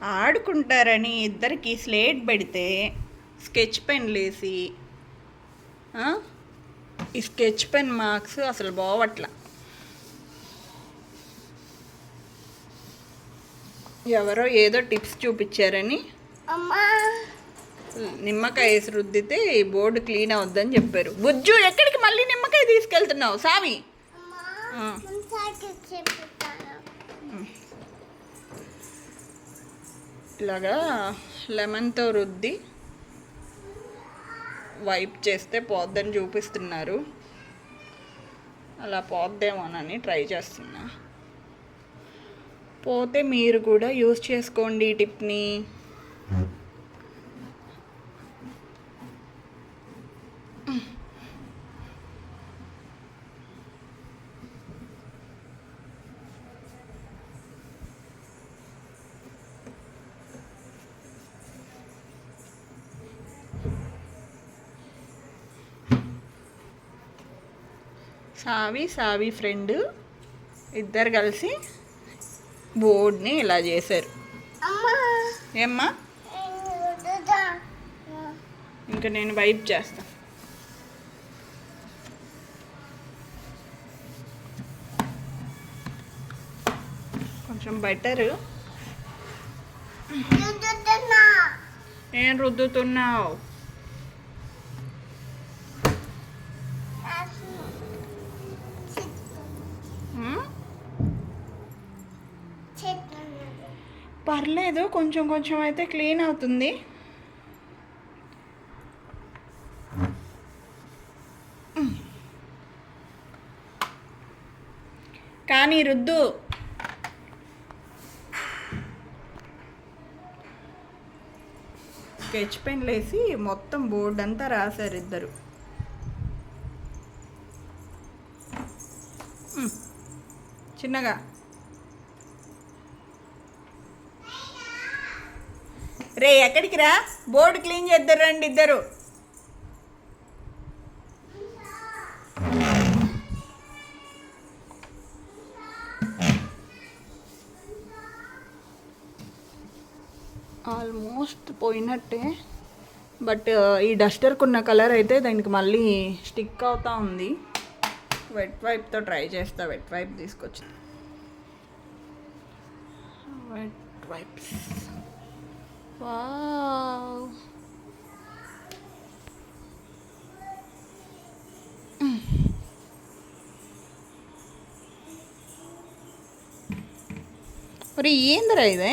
ఆడుకుంటారని ఇద్దరికి స్లేట్ పెడితే స్కెచ్ పెన్లు వేసి ఈ స్కెచ్ పెన్ మార్క్స్ అసలు బావట్ల. ఎవరో ఏదో టిప్స్ చూపించారని నిమ్మకాయ వేసి రుద్దితే ఈ బోర్డు క్లీన్ అవుద్దని చెప్పారు. బుజ్జు ఎక్కడికి మళ్ళీ నిమ్మకాయ తీసుకెళ్తున్నావు సావి? ఇలాగా లెమన్తో రుద్ది వైప్ చేస్తే పోద్దని చూపిస్తున్నారు. అలా పోద్దేమోనని ట్రై చేస్తున్నా. పోతే మీరు కూడా యూజ్ చేసుకోండి ఈ టిప్ని. సావి ఫ్రెండ్ ఇద్దరు కలిసి బోర్డ్ని ఇలా చేశారు. ఏమ్మా ఇంకా నేను వైప్ చేస్తా. కొంచెం బెటరు. ఏం రుద్దుతున్నావు? పర్లేదు, కొంచెం కొంచెం అయితే క్లీన్ అవుతుంది. కానీ రుద్దు. స్కెచ్ పెన్లు వేసి మొత్తం బోర్డు అంతా రాశారు ఇద్దరు. చిన్నగా రే ఎక్కడికి రా, బోర్డు క్లీన్ చేద్దరు రండి ఇద్దరు. ఆల్మోస్ట్ పోయినట్టే, బట్ ఈ డస్టర్కి ఉన్న కలర్ అయితే దానికి మళ్ళీ స్టిక్ అవుతూ ఉంది. వెట్ వైప్తో ట్రై చేస్తా. వెట్ వైప్ తీసుకొచ్చి వెట్ వైప్స్. వావ్, మరి ఏందిరా ఇదే?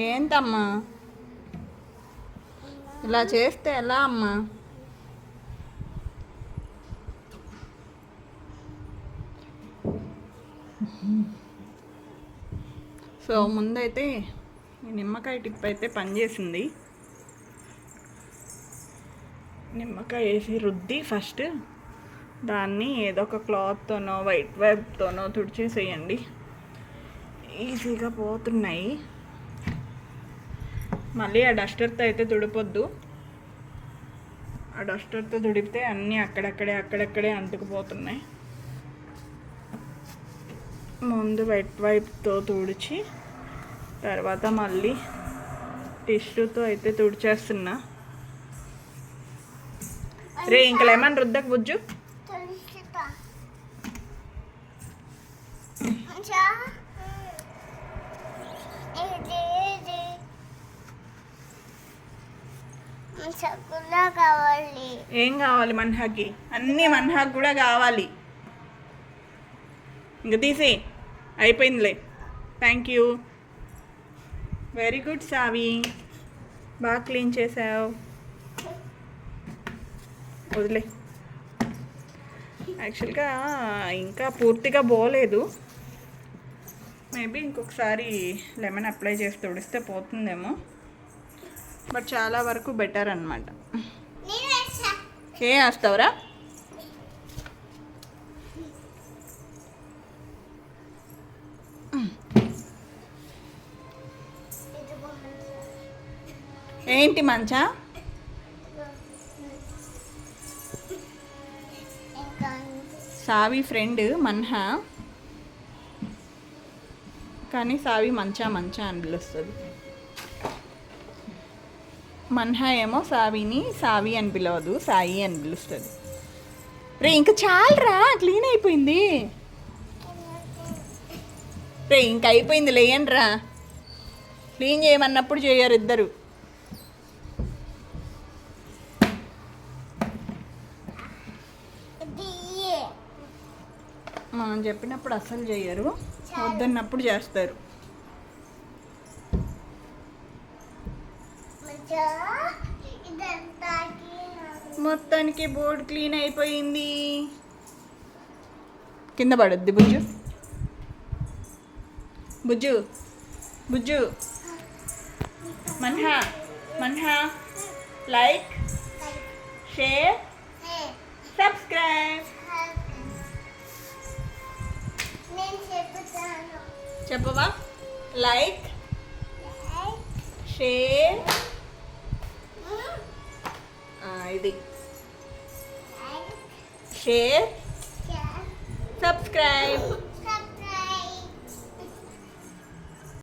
ఏంటమ్మా ఇలా చేస్తే ఎలా అమ్మా? సో ముందైతే ఈ నిమ్మకాయ టిప్ అయితే పనిచేసింది. నిమ్మకాయ వేసి రుద్ది ఫస్ట్ దాన్ని ఏదో ఒక క్లాత్తోనో వైట్ వైప్తోనో తుడిచేసేయండి. ఈజీగా పోతున్నాయి. మళ్ళీ ఆ డస్టర్తో అయితే తుడిపొద్దు. ఆ డస్టర్తో తుడిపితే అన్నీ అక్కడక్కడే అంటుకుపోతున్నాయి. ముందు వెట్ వైప్తో తుడిచి తర్వాత మళ్ళీ టిష్యూతో అయితే తుడిచేస్తున్నా. రే ఇంకా లెమన్ రుద్దకు బుజ్జు. ఏం కావాలి మన్హాకి? అన్నీ మన్హాకి కూడా కావాలి. ఇంక తీసి అయిపోయిందిలే. థ్యాంక్ యూ, వెరీ గుడ్ సావి, బాగా క్లీన్ చేసావు. వదిలే. యాక్చువల్గా ఇంకా పూర్తిగా పోలేదు. మేబీ ఇంకొకసారి లెమన్ అప్లై చేసి తుడిస్తే పోతుందేమో, బట్ చాలా వరకు బెటర్ అన్నమాట. ఏం వేస్తావురా? ఏంటి మంచా? సావి ఫ్రెండ్ మన్హా, కానీ సావి మంచా అని పిలుస్తుంది. మన్హా ఏమో సావిని సావి అని పిలవదు, సాయి అని పిలుస్తుంది. రే ఇంకా చాలరా, క్లీన్ అయిపోయింది. రే ఇంక అయిపోయింది, లేయండి రా. క్లీన్ చేయమన్నప్పుడు చేయరు ఇద్దరు. మనం చెప్పినప్పుడు అస్సలు చేయరు, వద్దన్నప్పుడు చేస్తారు. మొత్తానికి బోర్డ్ క్లీన్ అయిపోయింది. కింద పడద్ది Bujju, Bujju Bujju. Manha Manha, like, share, subscribe. చెప్పవా? లైక్, షేర్, ఇది షేర్, సబ్స్క్రైబ్.